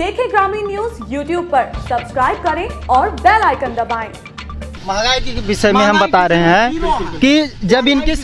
देखें ग्रामीण news YouTube पर, सब्सक्राइब करें और बेल आइकन दबाएं। महंगाई के विषय में हम बता रहे हैं कि जब इनकी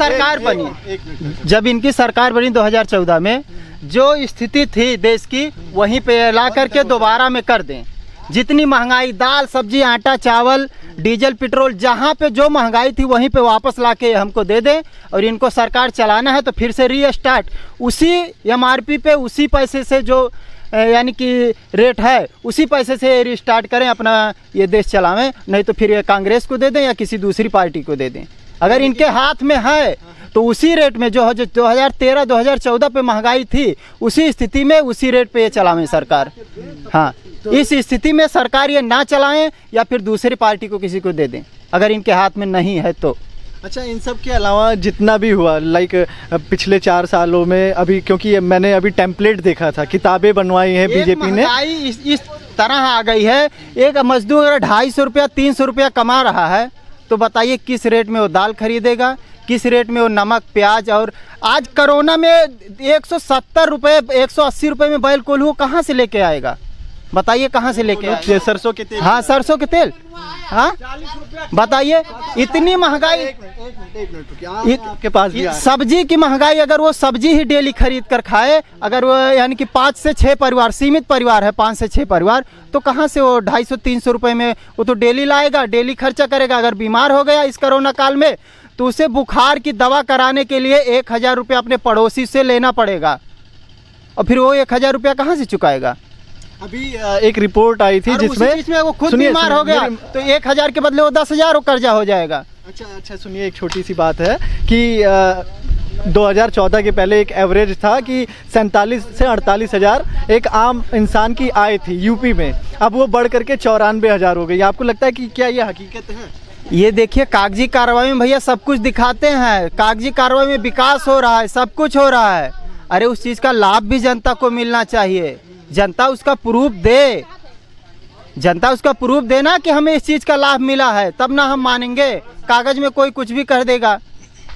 सरकार बनी 2014 में, जो स्थिति थी देश की वहीं पे ला करके दोबारा में कर दें। जितनी महंगाई, दाल सब्जी आटा चावल डीजल पेट्रोल, जहाँ पे जो महंगाई थी वहीं पे वापस ला के हमको दे दें। और इनको सरकार चलाना है तो फिर से रीस्टार्ट उसी MRP पे, उसी पैसे से जो यानी कि रेट है उसी पैसे से रिस्टार्ट करें, अपना ये देश चलावें। नहीं तो फिर कांग्रेस को दे दें या किसी दूसरी पार्टी को दे दें। अगर इनके हाथ में है तो उसी रेट में जो 2013-2014 पे महंगाई थी उसी स्थिति में उसी रेट पे ये चलावें सरकार। हाँ, इस स्थिति में सरकार ये ना चलाएं या फिर दूसरी पार्टी को किसी को दे दें, अगर इनके हाथ में नहीं है तो। अच्छा, इन सब के अलावा जितना भी हुआ पिछले 4 सालों में, अभी क्योंकि मैंने अभी टेम्पलेट देखा था, किताबें बनवाई हैं बीजेपी ने। इस तरह आ गई है, एक मजदूर अगर 250 रुपया 300 रुपया कमा रहा है तो बताइए किस रेट में वो दाल खरीदेगा, किस रेट में वो नमक प्याज। और आज कोरोना में 170 रुपये 180 रुपये में बैल कोल्हू कहाँ से लेके आएगा, बताइए कहाँ से लेके? सरसों के तेल। हाँ, सरसों के तेल। हाँ, बताइए इतनी महंगाई। आपके पास भी सब्जी की महंगाई, अगर वो सब्जी ही डेली खरीद कर खाए, अगर वो यानी कि 5 से 6 परिवार, सीमित परिवार है 5 से 6 परिवार, तो कहाँ से वो 250-300 रुपये में वो तो डेली लाएगा, डेली खर्चा करेगा। अगर बीमार हो गया इस कोरोना काल में तो उसे बुखार की दवा कराने के लिए 1000 रुपया अपने पड़ोसी से लेना पड़ेगा, और फिर वो 1000 रुपया कहाँ से चुकाएगा? अभी एक रिपोर्ट आई थी जिसमें वो खुद बीमार हो गया तो 1000 के बदले वो 10,000 कर्जा हो जाएगा। अच्छा, सुनिए, एक छोटी सी बात है कि 2014 के पहले एक एवरेज था कि 47 से 48 हज़ार एक आम इंसान की आय थी यूपी में। अब वो बढ़ करके 94,000 हो गई। आपको लगता है कि क्या ये हकीकत है? ये देखिए, कागजी कार्रवाई में भैया सब कुछ दिखाते हैं, कागजी कार्रवाई में विकास हो रहा है, सब कुछ हो रहा है। अरे उस चीज़ का लाभ भी जनता को मिलना चाहिए, जनता उसका प्रूफ दे, जनता उसका प्रूफ देना कि हमें इस चीज़ का लाभ मिला है, तब ना हम मानेंगे। कागज़ में कोई कुछ भी कर देगा,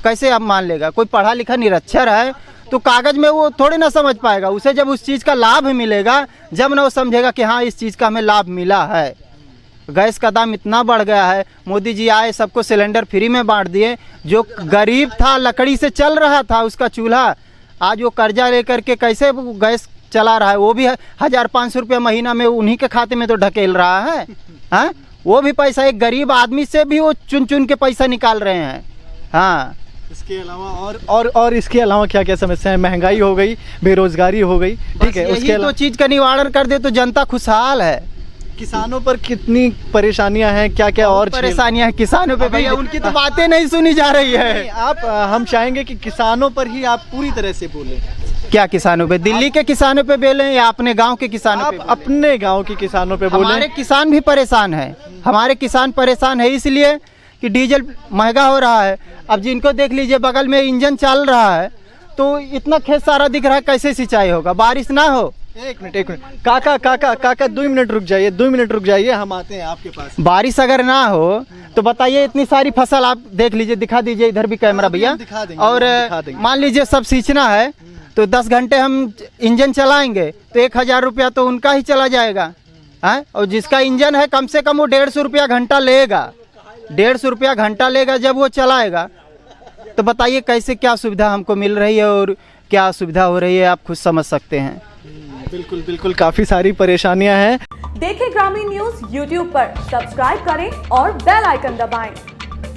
कैसे आप मान लेगा? कोई पढ़ा लिखा निरक्षर है तो कागज़ में वो थोड़ी ना समझ पाएगा। उसे जब उस चीज़ का लाभ मिलेगा, जब ना वो समझेगा कि हाँ इस चीज़ का हमें लाभ मिला है। गैस का दाम इतना बढ़ गया है, मोदी जी आए सबको सिलेंडर फ्री में बांट दिए। जो गरीब था, लकड़ी से चल रहा था उसका चूल्हा, आज वो कर्जा लेकर के कैसे गैस चला रहा है, वो भी 1500 रुपया महीना में उन्हीं के खाते में तो ढकेल रहा है। हाँ, वो भी पैसा एक गरीब आदमी से भी वो चुन चुन के पैसा निकाल रहे हैं। हाँ, इसके अलावा और इसके अलावा क्या क्या समस्याएं? महंगाई हो गई, बेरोजगारी हो गई, ठीक है, उसके तो चीज़ का निवारण कर दे तो जनता खुशहाल है। किसानों पर कितनी परेशानियां हैं, क्या क्या और परेशानियां हैं किसानों पे भैया? उनकी तो बातें नहीं सुनी जा रही है। हम चाहेंगे कि किसानों पर ही आप पूरी तरह से बोलें। क्या किसानों पे? दिल्ली के किसानों पे बोलें या अपने गांव के किसानों पे? अपने गांव के किसानों पे बोलें। हमारे किसान भी परेशान है, हमारे किसान परेशान है इसलिए कि डीजल महंगा हो रहा है। अब जिनको देख लीजिए, बगल में इंजन चल रहा है तो इतना खेत सारा दिख रहा है, कैसे सिंचाई होगा? बारिश ना हो। एक मिनट काका 2 मिनट रुक जाइए, 2 मिनट रुक जाइए, हम आते हैं आपके पास। बारिश अगर ना हो तो बताइए, इतनी सारी फसल आप देख लीजिए, दिखा दीजिए इधर भी कैमरा भैया। और मान लीजिए सब सींचना है तो 10 घंटे हम इंजन चलाएंगे तो 1000 रुपया तो उनका ही चला जाएगा है। और जिसका इंजन है कम से कम वो 150 रुपया घंटा लेगा, 150 रुपया घंटा लेगा जब वो चलाएगा। तो बताइए कैसे, क्या सुविधा हमको मिल रही है और क्या असुविधा हो रही है, आप खुद समझ सकते हैं। बिल्कुल काफी सारी परेशानियां हैं। देखें ग्रामीण न्यूज यूट्यूब पर, सब्सक्राइब करें और बेल आइकन दबाएं।